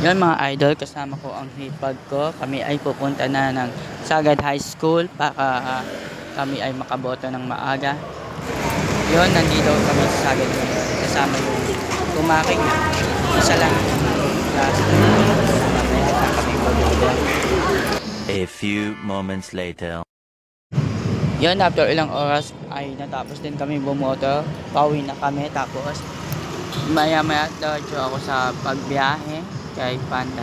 Yan mga idol, kasama ko ang hipag ko. Kami ay pupunta na ng Sagad High School para kami ay makaboto ng maaga. Yon, nandito kami sa Sagad ngayon. Kasama yung kumaking isa lang class. Mamaya na kami boboto. A few moments later. Yon, after ilang oras ay natapos din kami bumoto. Pauwi na kami, tapos maya-maya diretso ako sa pagbiyahe kay Panda.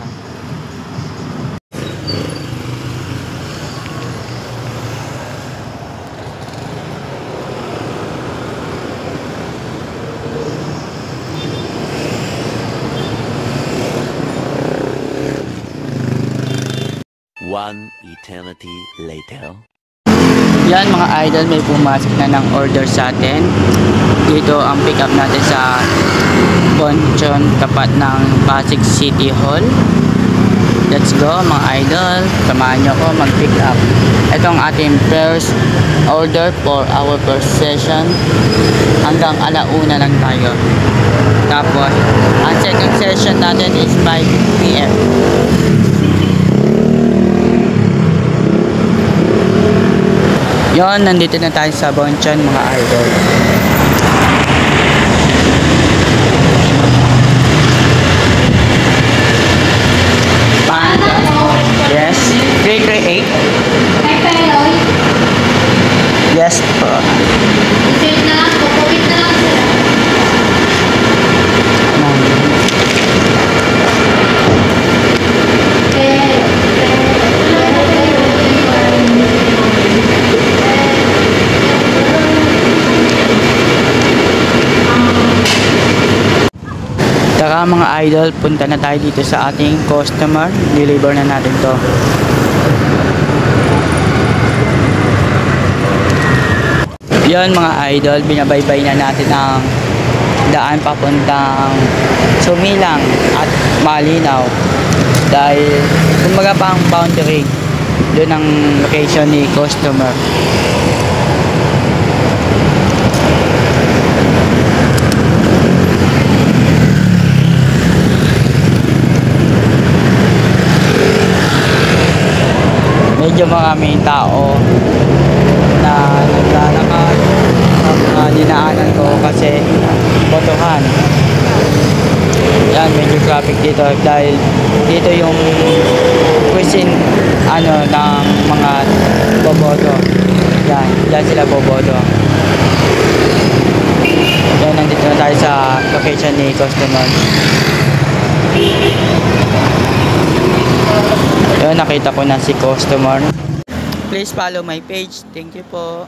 One eternity later. Yan mga idol, may pumasok na ng order sa atin. Dito ang pick up natin sa Bonchon, tapat ng Pasig City Hall. Let's go mga idol, samahan nyo ko mag pick up. Ito ang ating first order for our first session. Hanggang 1:00 lang tayo. Tapos ang second session natin is 5 PM. Yon, nandito na tayo sa Bonchon mga idol. Panda. Yes. 338. Yes po. Tara mga idol, punta na tayo dito sa ating customer. Deliver na natin to. Yan mga idol, binabaybay na natin ang daan papuntang Sumilang at Malinaw. Dahil kumbaga pang boundary, doon ang location ni customer. Medyo maraming tao na naglalakad sa mga dinaanan ko kasi botohan. Yan, medyo traffic dito dahil dito yung quizzing ng mga boboto. Yan, dyan sila boboto. Yan, nandito na tayo sa location ni customer. Yun, nakita ko na si customer. Please follow my page. Thank you po.